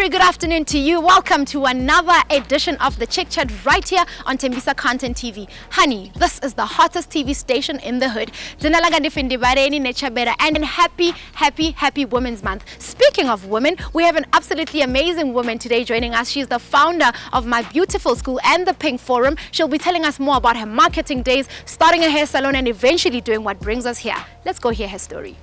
very good afternoon to you. Welcome to another edition of the Chick Chat right here on Tembisa Content TV. Honey, this is the hottest TV station in the hood. And happy Women's Month. Speaking of women, we have an absolutely amazing woman today joining us. She's the founder of My Beautiful School and the Pink Forum. She'll be telling us more about her marketing days, starting a hair salon, and eventually doing what brings us here. Let's go hear her story.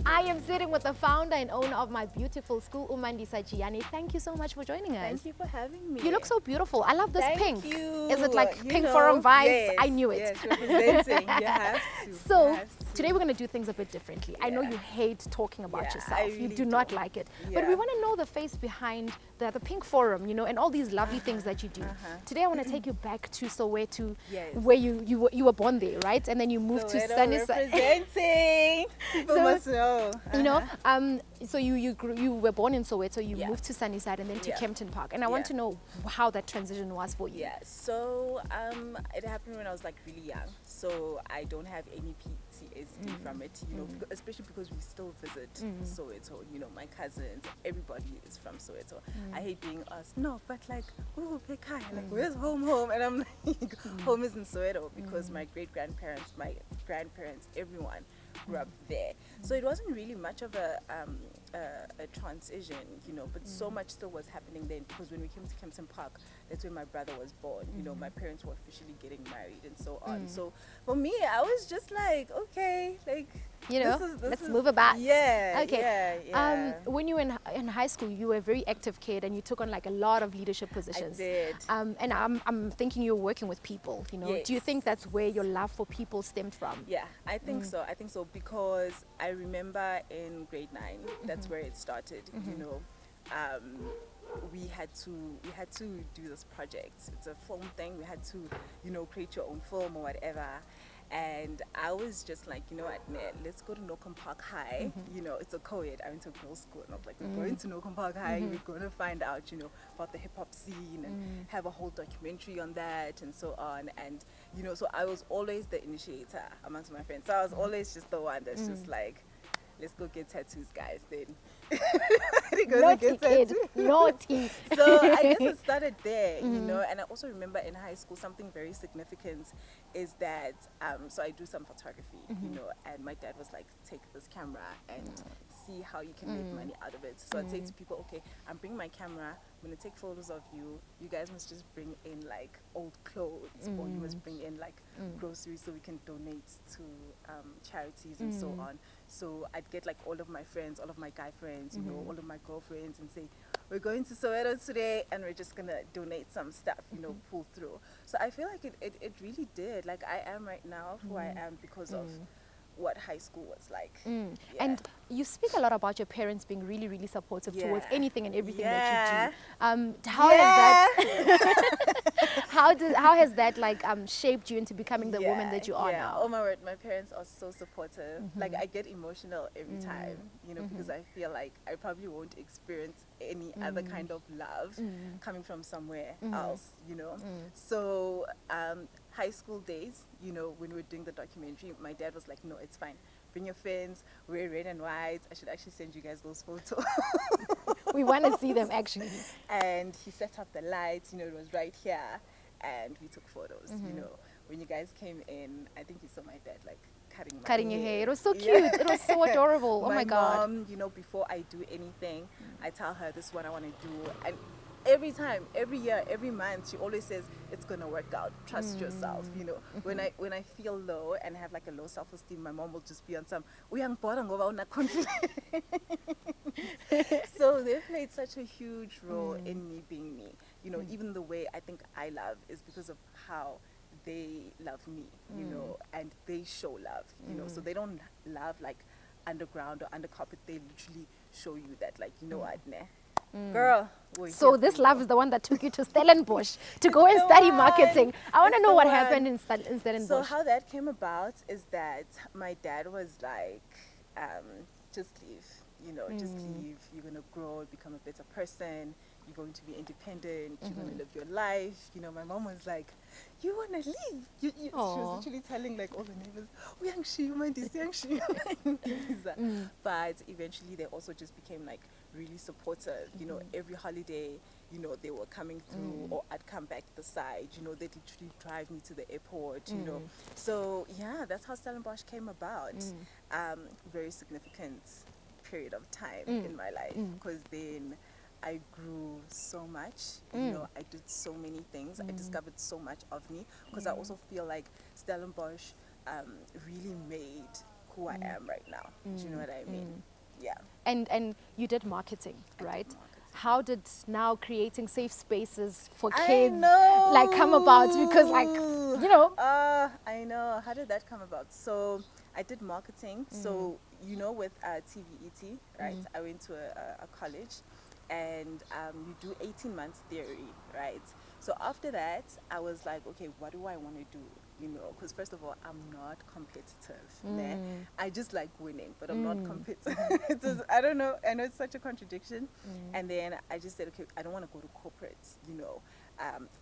I am sitting with the founder and owner of My Beautiful School, Mandisa Jiyane. Thank you so much for joining us. Thank you for having me. You look so beautiful. I love this Thank pink. you. Is it like Pink Forum vibes? Yes, I knew it. Yes, representing. You have to. So today we're going to do things a bit differently. I know you hate talking about yourself. Really you do not like it. But we want to know the face behind the Pink Forum, you know, and all these lovely things that you do. Today I want to take you back to Soweto, where you were born there, right? And then you moved to Sunnyside. Representing. People must know. You know, so you were born in Soweto, you moved to Sunnyside and then to Kempton Park. And I want to know how that transition was for you. Yeah, so it happened when I was like really young. So I don't have any PTSD from it, you know, especially because we still visit Soweto. You know, my cousins, everybody is from Soweto. I hate being asked, no, but like, oh, Pekai, like, where's home? And I'm like, home is in Soweto because my great-grandparents, my grandparents, everyone grew up there. So it wasn't really much of a transition, you know, but so much still was happening then, because when we came to Kempton Park, that's when my brother was born. You know, my parents were officially getting married and so on. So for me, I was just like, okay, like, you know, let's move about. Yeah. Okay. Yeah. When you were in high school, you were a very active kid and you took on like a lot of leadership positions. I did. And I'm thinking you're working with people, you know. Yes. Do you think that's where your love for people stemmed from? Yeah, I think so. I think so, because I remember in grade 9, that's where it started. You know, we had to do this project. It's a film thing. We had to, you know, create your own film or whatever. And I was just like, you know what, let's go to Nocum Park High. You know, it's a co-ed. I went to a girls' school, and I was like, we're going to Nocum Park High. We're going to find out, you know, about the hip hop scene and have a whole documentary on that and so on. And you know, so I was always the initiator amongst my friends. So I was always just the one that's just like, let's go get tattoos, guys. Then naughty. So I guess it started there, you know. And I also remember in high school, something very significant is that so I do some photography, you know, and my dad was like, take this camera and see how you can make money out of it. So I'd say to people, okay, I'm bringing my camera, I'm gonna take photos of you. You guys must just bring in like old clothes, or you must bring in like groceries so we can donate to charities and so on. So I'd get like all of my friends, all of my guy friends, you know, all of my girlfriends, and say, we're going to Soweto today and we're just gonna donate some stuff, you know, pull through. So I feel like it really did. Like, I am right now who I am because of what high school was like. And you speak a lot about your parents being really, really supportive towards anything and everything that you do. How has that like shaped you into becoming the woman that you are now? Oh my word, my parents are so supportive. Like, I get emotional every time, you know, because I feel like I probably won't experience any other kind of love coming from somewhere else, you know. So high school days, you know, when we were doing the documentary, my dad was like, no, it's fine. Bring your friends, wear red and white. I should actually send you guys those photos. We want to see them, actually. And he set up the lights, you know, it was right here. And we took photos, you know. When you guys came in, I think you saw my dad, like, cutting your hair. It was so cute. It was so adorable. Oh my God. My mom, you know, before I do anything, I tell her this is what I want to do. And every time, every year, every month, she always says, it's going to work out. Trust yourself, you know. When I feel low and have like a low self-esteem, my mom will just be on some, so they played such a huge role in me being me. You know, even the way I think I love is because of how they love me, you know, and they show love, you know. So they don't love like underground or under carpet. They literally show you that, like, you know what, girl. So this love is the one that took you to Stellenbosch to go and study marketing. I want to know what happened in Stellenbosch. So how that came about is that my dad was like, just leave, you know, just leave. You're going to grow, become a better person, you're going to be independent, you're going to live your life. You know, my mom was like, you want to leave? She was literally telling like all the neighbors, but eventually they also just became like really supportive. You know, every holiday, you know, they were coming through, or I'd come back the side, you know, they'd literally drive me to the airport, you know. So yeah, that's how Stellenbosch came about. Very significant period of time in my life, because then I grew so much, you know, I did so many things, I discovered so much of me, because I also feel like Stellenbosch really made who I am right now. Do you know what I mean? Yeah. And you did marketing, right? Marketing. How did now creating safe spaces for I kids know. like come about? Because like, you know. I know. How did that come about? So I did marketing. So, you know, with TVET, right? I went to a college, and you do 18 months theory, right? So after that, I was like, okay, what do I want to do? You know, because first of all, I'm not competitive. Nah? I just like winning, but I'm not competitive. I don't know. I know it's such a contradiction. And then I just said, okay, I don't want to go to corporate, you know.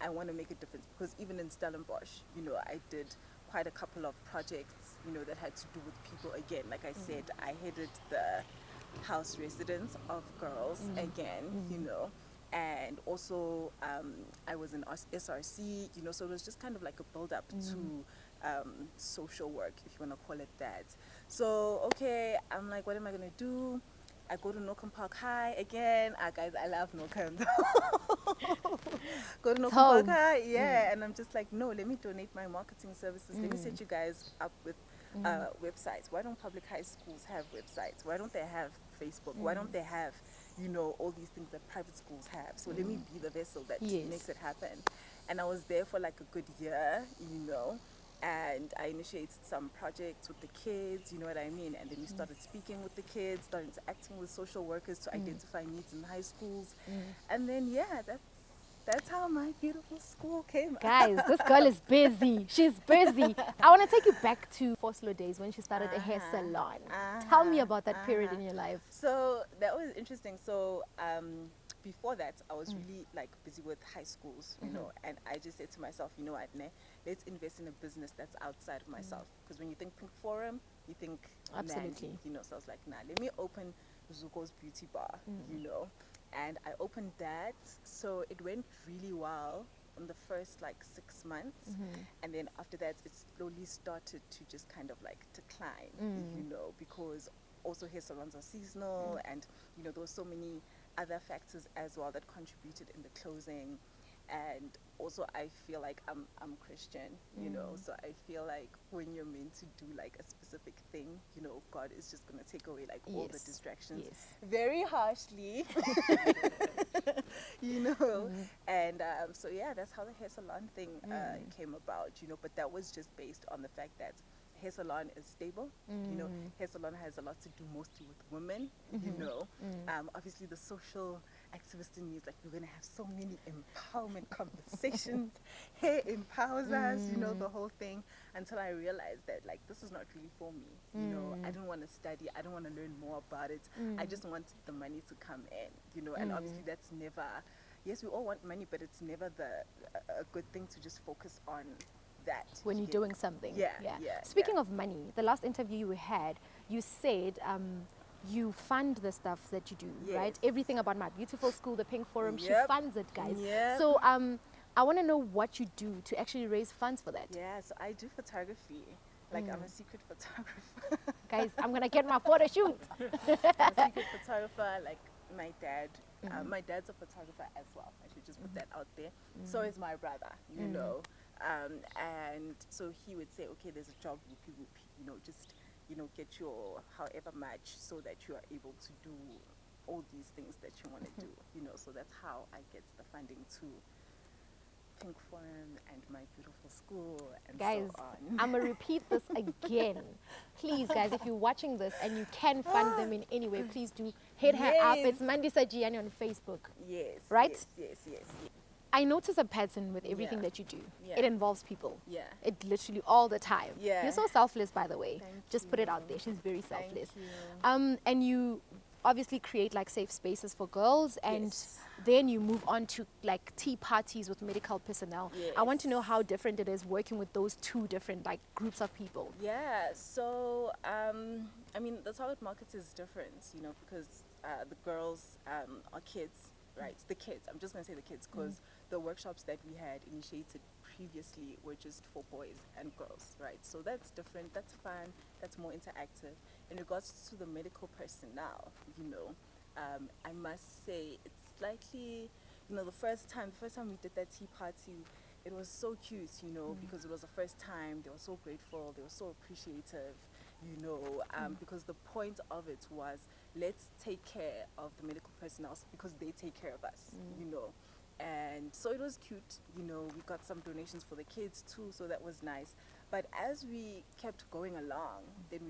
I want to make a difference, because even in Stellenbosch, you know, I did quite a couple of projects, you know, that had to do with people. Again, like I said, I headed the house residence of girls again, you know, and also I was in SRC, you know, so it was just kind of like a build up to social work, if you want to call it that. So okay, I'm like, what am I gonna do? I go to Norcom Park High again. Guys, I love Norcom. Go to Norcom Park High, yeah. And I'm just like, no, let me donate my marketing services. Let me set you guys up with websites. Why don't public high schools have websites? Why don't they have Facebook? Why don't they have, you know, all these things that private schools have? So let me be the vessel that makes it happen. And I was there for like a good year, you know. And I initiated some projects with the kids, you know what I mean? And then we started speaking with the kids, started interacting with social workers to identify needs in high schools. And then, yeah, that's how my beautiful school came. Guys, this girl is busy. She's busy. I want to take you back to Vosloorus days when she started a hair salon. Tell me about that period in your life. So that was interesting. So before that, I was really like busy with high schools, you know, and I just said to myself, you know what, let's invest in a business that's outside of myself. Because when you think Pink Forum, you think absolutely, Nandi, you know. So I was like, nah, let me open Zuko's Beauty Bar, you know. And I opened that, so it went really well in the first like 6 months, and then after that it slowly started to just kind of like decline, you know, because also hair salons are seasonal, and you know there were so many other factors as well that contributed in the closing. And also I feel like I'm Christian, you know, so I feel like when you're meant to do like a specific thing, you know, God is just going to take away like all the distractions very harshly, you know. And so yeah, that's how the hair salon thing came about, you know. But that was just based on the fact that hair salon is stable, you know. Hair salon has a lot to do mostly with women, you know. Obviously the social activist in me is like, we're gonna have so many empowerment conversations. Hair empowers us, you know, the whole thing, until I realized that like this is not really for me, you know. I don't want to study, I don't want to learn more about it. I just want the money to come in, you know. And obviously that's never, yes, we all want money, but it's never a good thing to just focus on that when you're doing something. Speaking of money, the last interview you had, you said you fund the stuff that you do, right? Everything about my beautiful school, the Pink Forum, she funds it, guys. So I want to know what you do to actually raise funds for that. Yeah, so I do photography. Like I'm a secret photographer. Guys, I'm gonna get my photo shoot. I'm a secret photographer. Like my dad, my dad's a photographer as well. I should just put that out there. So is my brother, you know. And so he would say, okay, there's a job, you know, just, you know, get your however much so that you are able to do all these things that you want to do, you know. So that's how I get the funding to Pink Forum and my beautiful school and guys, so on. I'm going to repeat this again. Please, guys, if you're watching this and you can fund them in any way, please do hit her up. It's Mandisa Jiyane on Facebook. Yes. Right? Yes. I notice a pattern with everything Yeah. that you do. Yeah. It involves people. Yeah. It literally all the time. Yeah. You're so selfless, by the way. Thank Just put it out you. there. She's very Thank selfless. you. And you obviously create like safe spaces for girls, and Yes. then you move on to like tea parties with medical personnel. I want to know Yes. how different it is working with those two different like groups of people. Yeah, so I mean, the target market is different, you know, because the girls are kids, right? The kids. I'm just gonna say the kids because the workshops that we had initiated previously were just for boys and girls, right? So that's different. That's fun. That's more interactive. In regards to the medical personnel, you know, I must say it's slightly, you know, the first time we did that tea party, it was so cute, you know, because it was the first time. They were so grateful. They were so appreciative, you know, because the point of it was let's take care of the medical personnel because they take care of us, you know. And so it was cute, you know. We got some donations for the kids too, so that was nice. But as we kept going along, then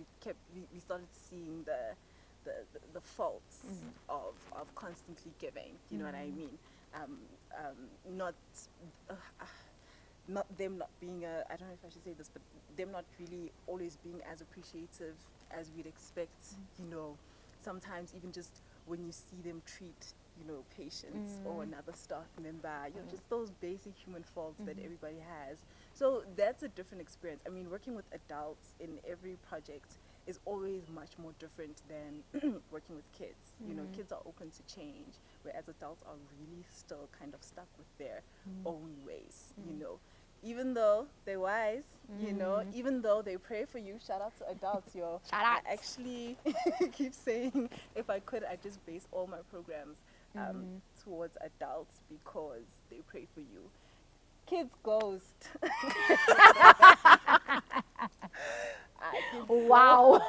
we started seeing the faults of constantly giving, you know what I mean? Not not them not being I don't know if I should say this, but them not really always being as appreciative as we'd expect, you know. Sometimes even just when you see them treat, you know, patients or another staff member, you know, just those basic human faults that everybody has. So that's a different experience. I mean, working with adults in every project is always much more different than working with kids. You know, kids are open to change, whereas adults are really still kind of stuck with their own ways, you know. Even though they're wise, you know, even though they pray for you, shout out to adults, yo. Shout out. I actually keep saying, if I could, I'd just base all my programs towards adults because they pray for you. Kids ghost. Wow.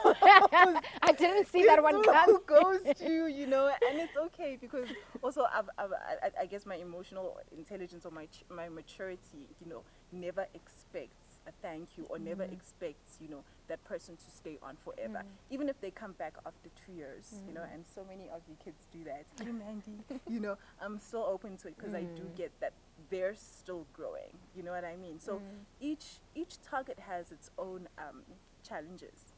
I didn't see that one come. Ghost you, you know, and it's okay because also I guess my emotional intelligence or my maturity, you know, never expects a thank you or never expects, you know, that person to stay on forever. Even if they come back after 2 years, you know, and so many of you kids do that. Hey, Mandy, you know, I'm so open to it because I do get that they're still growing. You know what I mean? So each target has its own challenges.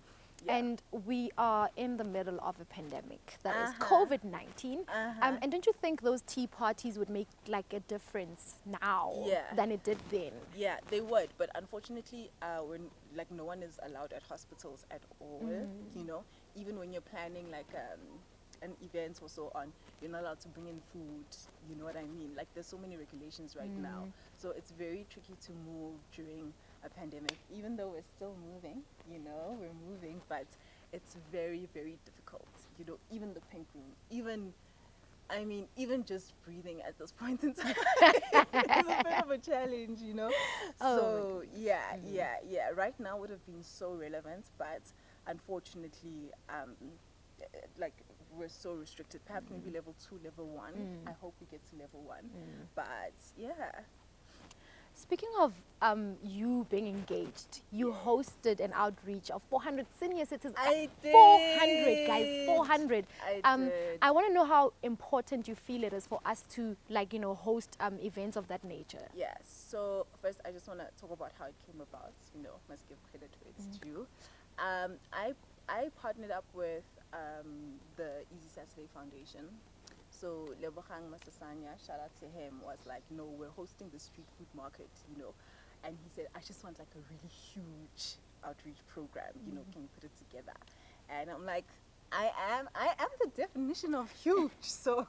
Yeah. And we are in the middle of a pandemic that is Uh-huh. COVID-19. And don't you think those tea parties would make like a difference now Yeah. than it did then? Yeah, they would, but unfortunately, like no one is allowed at hospitals at all. You know, even when you're planning like an event or so on, you're not allowed to bring in food. You know what I mean? Like there's so many regulations right now, so it's very tricky to move during a pandemic. Even though we're still moving, you know, we're moving, but it's very, very difficult. You know, even the pink room, even just breathing at this point in time is a bit of a challenge, you know. So yeah. Right now would have been so relevant, but unfortunately, like we're so restricted. Perhaps maybe level 2, level 1. I hope we get to level 1. But yeah. Speaking of you being engaged, you hosted an outreach of 400 senior citizens. I did. 400, guys, 400. I did. I want to know how important you feel it is for us to, like, you know, host events of that nature. Yes. So first, I just want to talk about how it came about. You know, must give credit where it's due. I partnered up with the Easy Saturday Foundation. So Lebogang Masasanya, shout out to him, was like, no, we're hosting the street food market, you know. And he said, I just want like a really huge outreach program, you know, can you put it together? And I'm like, I am the definition of huge, so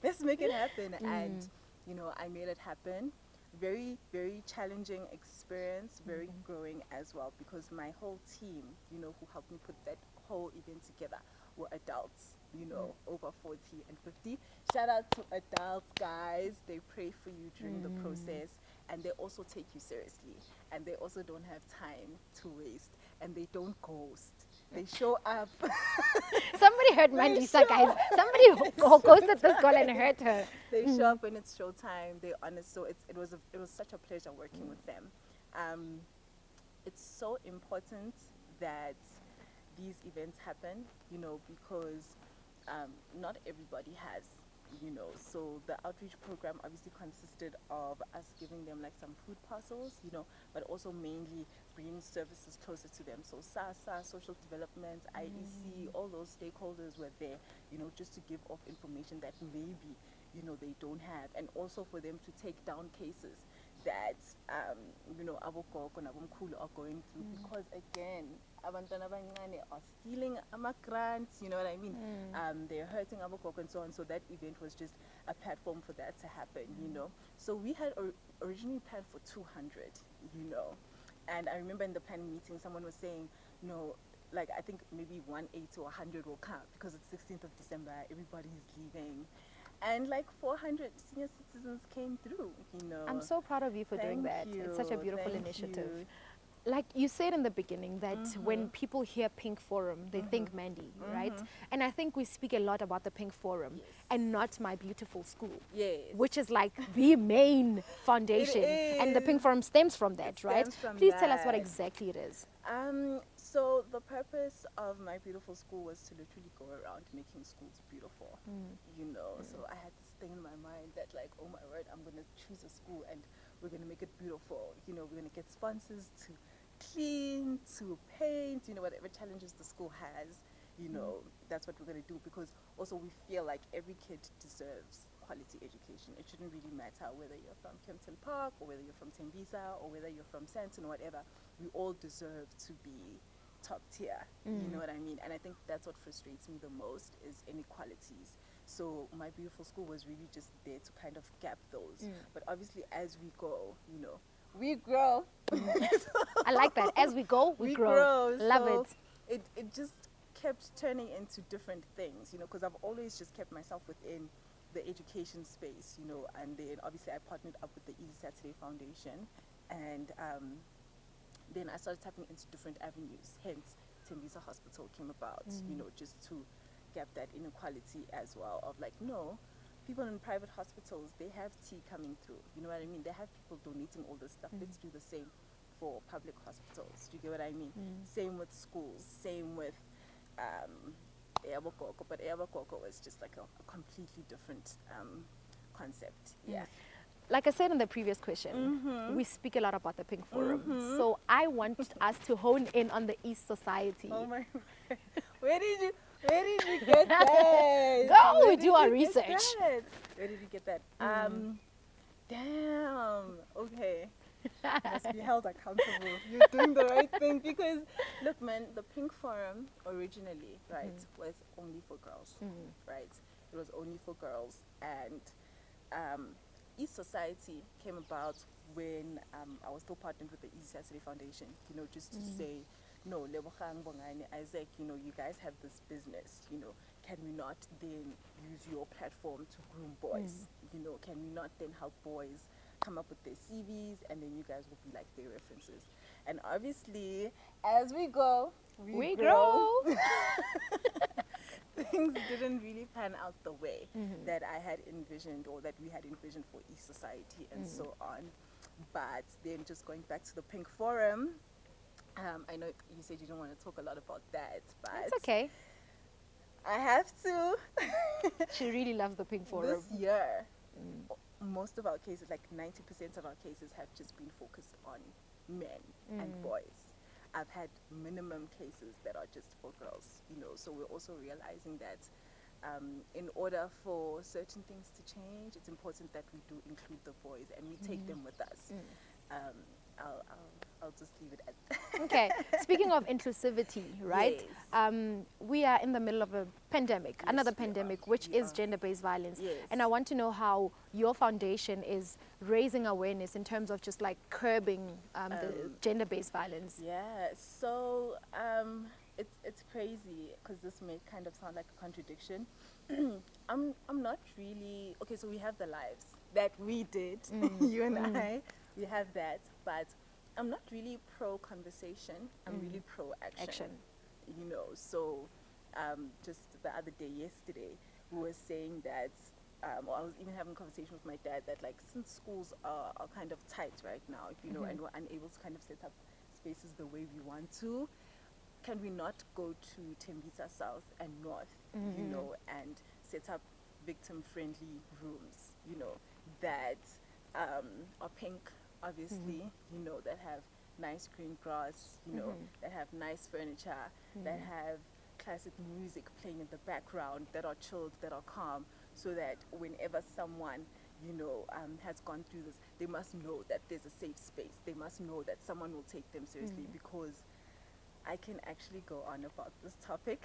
let's make it happen. And, you know, I made it happen. Very, very challenging experience, very growing as well, because my whole team, you know, who helped me put that whole event together were adults, you know, over 40 and 50. Shout out to adults, guys. They pray for you during the process, and they also take you seriously, and they also don't have time to waste, and they don't ghost. They show up. Somebody hurt Mandisa, guys. Somebody ghosted this girl and hurt her. They show up when it's showtime. They're honest. So it was such a pleasure working with them. It's so important that these events happen, you know, because not everybody has you know. So the outreach program obviously consisted of us giving them like some food parcels, you know, but also mainly bringing services closer to them. So SASA, social development, IEC, all those stakeholders were there, you know, just to give off information that maybe, you know, they don't have, and also for them to take down cases that you know, abogogo nabomkhulu are going through, because again, abantwana abancane are stealing grants, you know what I mean? They're hurting abogogo and so on. So that event was just a platform for that to happen, you know. So we had originally planned for 200, you know, and I remember in the planning meeting someone was saying, no, like I think maybe 180 or 100 will come because it's 16th of December, everybody is leaving. And like 400 senior citizens came through, you know. I'm so proud of you for doing that. It's such a beautiful initiative. Like you said in the beginning that when people hear Pink Forum, they think Mandy, right? And I think we speak a lot about the Pink Forum and not My Beautiful School, which is like the main foundation. And the Pink Forum stems from that, right? Please tell us what exactly it is. So the purpose of My Beautiful School was to literally go around making schools beautiful, you know. So I had this thing in my mind that like, oh my word, I'm going to choose a school and we're going to make it beautiful. You know, we're going to get sponsors to clean, to paint, you know, whatever challenges the school has, you know, that's what we're going to do, because also we feel like every kid deserves quality education. It shouldn't really matter whether you're from Kempton Park or whether you're from Tembisa or whether you're from Sandton or whatever. We all deserve to be top tier, you know what I mean? And I think that's what frustrates me the most is inequalities. So My Beautiful School was really just there to kind of gap those. But obviously as we go, you know, we grow. I like that. As we go, we grow. Love so it. It just kept turning into different things, you know, because I've always just kept myself within the education space, you know, and then obviously I partnered up with the Easy Saturday Foundation, and then I started tapping into different avenues, hence Tembisa Hospital came about, you know, just to gap that inequality as well of like, no, people in private hospitals, they have tea coming through, you know what I mean? They have people donating all this stuff. Let's do the same for public hospitals. Do you get what I mean? Same with schools, same with Eabokoko, but Eabokoko was just like a completely different concept. Yeah. Like I said in the previous question, we speak a lot about the Pink Forum. So I want us to hone in on the East Society. Oh my God. Where did you get that? Go do our research. Where did you get that? Damn. Okay. Must be held accountable. You're doing the right thing, because look, man, the Pink Forum originally, right, was only for girls, right? It was only for girls, and East Society came about when I was still partnered with the Easy Saturday Foundation, you know, just to say, no, Lebogang Bongane, Isaac, you know, you guys have this business, you know, can we not then use your platform to groom boys? You know, can we not then help boys come up with their CVs, and then you guys will be like their references? And obviously, as we go, we grow. Things didn't really pan out the way that I had envisioned, or that we had envisioned for East Society and so on. But then just going back to the Pink Forum, I know you said you don't want to talk a lot about that, but It's okay. I have to. She really loves the Pink Forum. This year, most of our cases, like 90% of our cases, have just been focused on men and boys. I've had minimum cases that are just for girls, you know, so we're also realizing that in order for certain things to change, it's important that we do include the boys and we take them with us. I'll just leave it at that. Okay. Speaking of inclusivity, right? Yes. We are in the middle of a pandemic, another pandemic, which is gender-based violence. Yes. And I want to know how your foundation is raising awareness in terms of just like curbing the gender-based violence. Yeah, so it's crazy, because this may kind of sound like a contradiction. I'm not really, okay, so we have the lives that we did, you and I, we have that, but I'm not really pro conversation. I'm really pro action. You know, so just the other day, yesterday, we were saying that, or I was even having a conversation with my dad that, like, since schools are kind of tight right now, you know, and we're unable to kind of set up spaces the way we want to, can we not go to Tembisa South and North, you know, and set up victim-friendly rooms, that are pink, obviously, that have nice green grass, that have nice furniture, that have classic music playing in the background, that are chilled, that are calm, so that whenever someone has gone through this, they must know that there's a safe space. They must know that someone will take them seriously, because I can actually go on about this topic.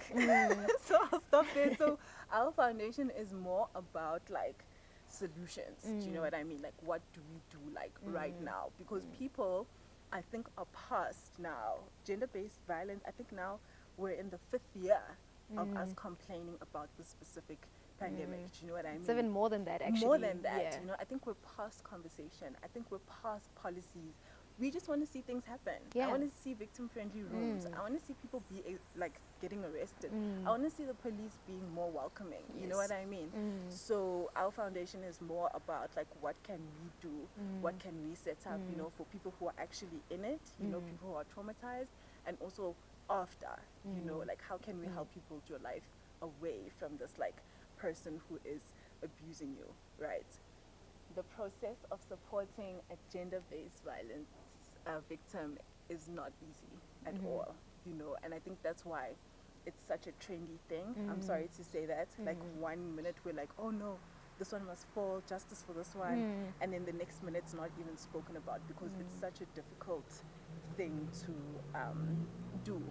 So I'll stop there. So our foundation is more about like solutions. Do you know what I mean? Like, what do we do like right now? Because people, I think, are past now. Gender-based violence, I think now we're in the 5th year of us complaining about this specific pandemic. Do you know what I mean? It's even more than that, actually. More than that, Yeah. I think we're past conversation. I think we're past policies. We just want to see things happen. Yeah. I want to see victim-friendly rooms. I want to see people like getting arrested. I want to see the police being more welcoming. You know what I mean? So our foundation is more about like, what can we do? What can we set up? For people who are actually in it. People who are traumatized, and also after. Like, how can we help you build your life away from this like person who is abusing you, right? The process of supporting a gender-based violence victim is not easy at all, and I think that's why it's such a trendy thing. I'm sorry to say that. Like, 1 minute we're like, oh no, this one must fall, justice for this one, and then the next minute it's not even spoken about, because it's such a difficult thing to do.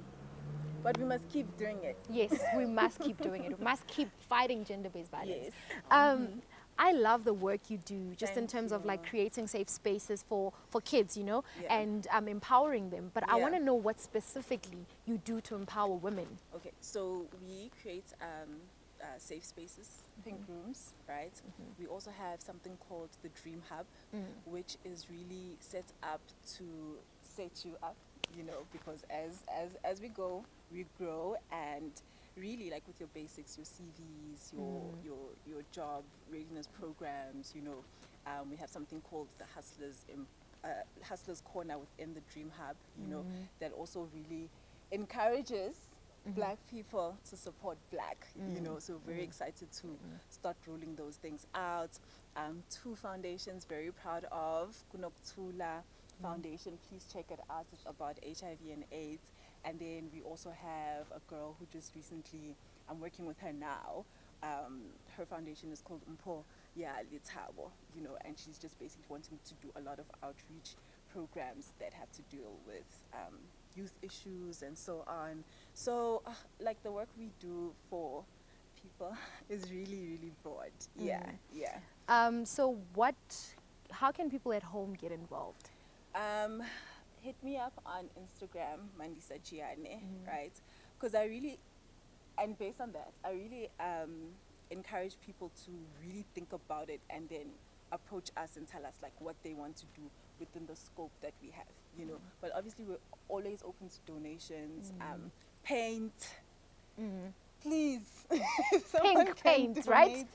But we must keep doing it. Yes, we must keep doing it. We must keep fighting gender-based violence. Yes. I love the work you do, just in Thank terms of like you. creating safe spaces for kids, Yeah. and empowering them. But I Yeah. want to know what specifically you do to empower women. Okay, so we create safe spaces, pink rooms, right? We also have something called the Dream Hub, which is really set up to set you up, because as we go, we grow, and really, like, with your basics, your CVs, your job readiness programs, we have something called the Hustlers Corner within the Dream Hub, that also really encourages Black people to support Black, so very excited to start rolling those things out. 2 foundations, very proud of. Kunoktula Foundation, please check it out. It's about HIV and AIDS. And then we also have a girl who just recently, I'm working with her now. Her foundation is called Mpo Litabo, and she's just basically wanting to do a lot of outreach programs that have to deal with youth issues and so on. So, like, the work we do for people is really, really broad. Yeah. So how can people at home get involved? Hit me up on Instagram, Mandisa Jiyane, right? Because and based on that, I really encourage people to really think about it and then approach us and tell us like what they want to do within the scope that we have, But obviously we're always open to donations. Paint, please. If someone Pink can paint, donate right?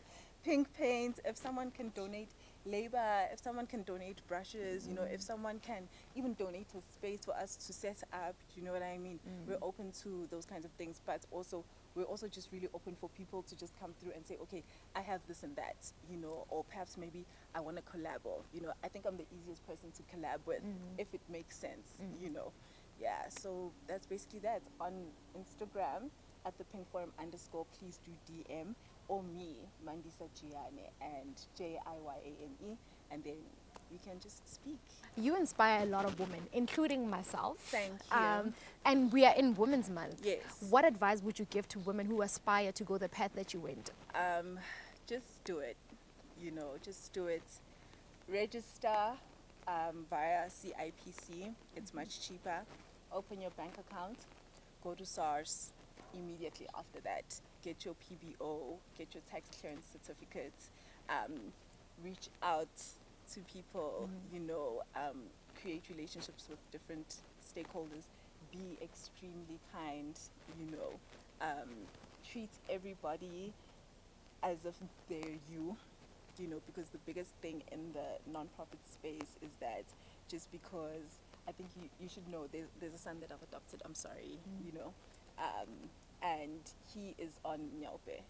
Pink paint. If someone can donate labor, if someone can donate brushes, if someone can even donate a space for us to set up, you know what I mean? We're open to those kinds of things, but also we're also just really open for people to just come through and say, okay, I have this and that, or perhaps maybe I want to collab, or, I think I'm the easiest person to collab with if it makes sense, Yeah, so that's basically that. On Instagram at the Pink Forum _ please do DM, or me, Mandisa Jiyane, and Jiyane, and then we can just speak. You inspire a lot of women, including myself. Thank you. And we are in Women's Month. Yes. What advice would you give to women who aspire to go the path that you went? Just do it. Just do it. Register via CIPC. It's much cheaper. Open your bank account. Go to SARS immediately after that. Get your PBO. Get your tax clearance certificate. Reach out to people, create relationships with different stakeholders, be extremely kind, treat everybody as if they're you, because the biggest thing in the nonprofit space is that just because, I think you should know, there's a son that I've adopted, I'm sorry, and he is on Nyaupe.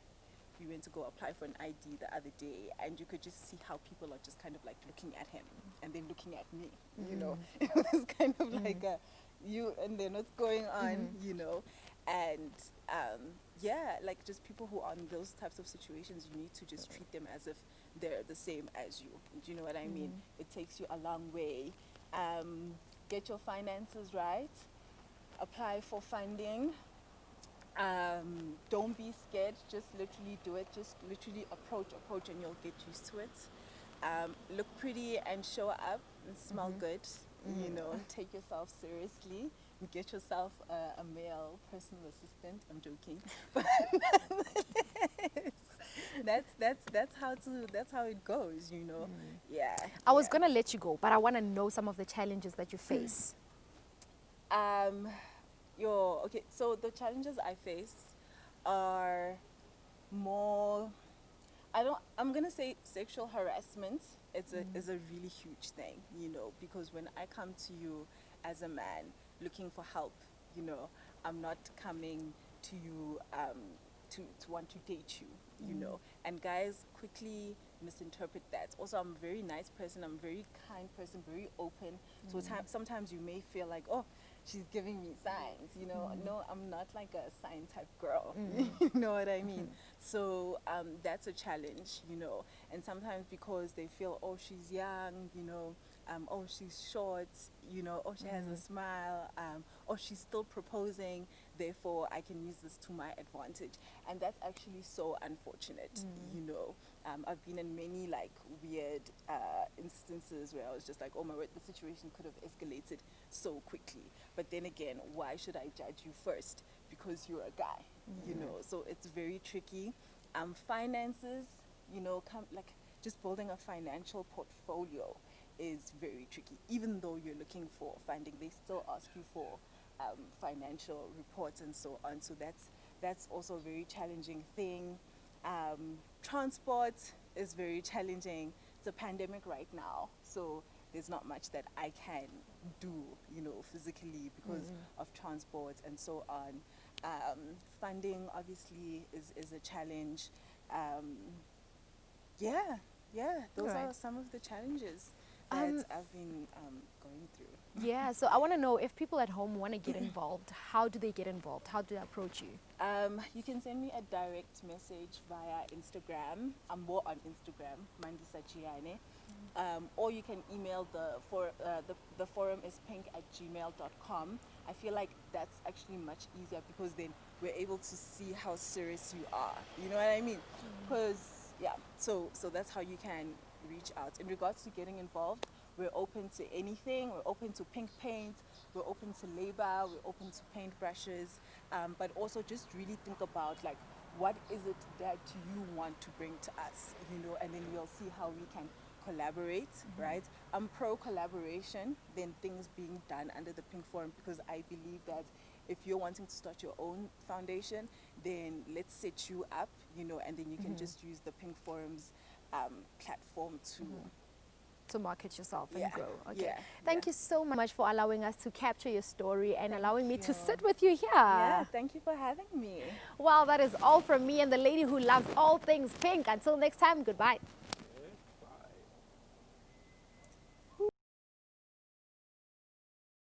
we went to go apply for an ID the other day, and you could just see how people are just kind of like looking at him and then looking at me, you know. It was kind of like a, you and then what's going on, you know. And yeah, like just people who are in those types of situations, you need to just treat them as if they're the same as you. Do you know what I mean? It takes you a long way. Get your finances right. Apply for funding. Don't be scared. Just literally do it. Just literally approach, and you'll get used to it. Look pretty and show up and smell good. You know, take yourself seriously. Get yourself a male personal assistant. I'm joking, but that's how it goes. You know, yeah. I was gonna let you go, but I want to know some of the challenges that you face. Okay, so the challenges I face are more, I'm gonna say sexual harassment is a really huge thing, you know, because when I come to you as a man looking for help, you know, I'm not coming to you to want to date you, you know, and guys quickly misinterpret that. Also, I'm a very nice person, I'm a very kind person, very open, so sometimes you may feel like, oh, she's giving me signs, you know. No, I'm not like a sign type girl. You know what I mean? So that's a challenge, you know. And sometimes because they feel, oh, she's young, you know, oh, she's short, you know, oh, she has a smile, oh, she's still proposing, therefore I can use this to my advantage. And that's actually so unfortunate, you know. I've been in many like weird instances where I was just like, oh my word, the situation could have escalated so quickly. But then again, why should I judge you first? Because you're a guy, you know. So it's very tricky. Finances, you know, like just building a financial portfolio is very tricky. Even though you're looking for funding, they still ask you for financial reports and so on. So that's also a very challenging thing. Transport is very challenging. It's a pandemic right now, so there's not much that I can do, you know, physically because of transport and so on. Funding obviously is a challenge. Those are some of the challenges that I've been going through. Yeah, so I want to know if people at home want to get involved, how do they get involved? How do they approach you? You can send me a direct message via Instagram. I'm more on Instagram, Mandisa Jiyane. Or you can email the forum is pink@gmail.com. I feel like that's actually much easier because then we're able to see how serious you are. You know what I mean? Because so that's how you can reach out. In regards to getting involved, we're open to anything. We're open to pink paint. We're open to labor. We're open to paint brushes. But also just really think about like, what is it that you want to bring to us, you know, and then we'll see how we can collaborate, right? I'm pro collaboration than things being done under the Pink Forum, because I believe that if you're wanting to start your own foundation, then let's set you up, you know, and then you can just use the Pink Forum's platform to market yourself and grow. Okay. Yeah. Thank you so much for allowing us to capture your story and allowing me to you. sit with you here. Yeah, thank you for having me. Well, that is all from me and the lady who loves all things pink. Until next time, goodbye.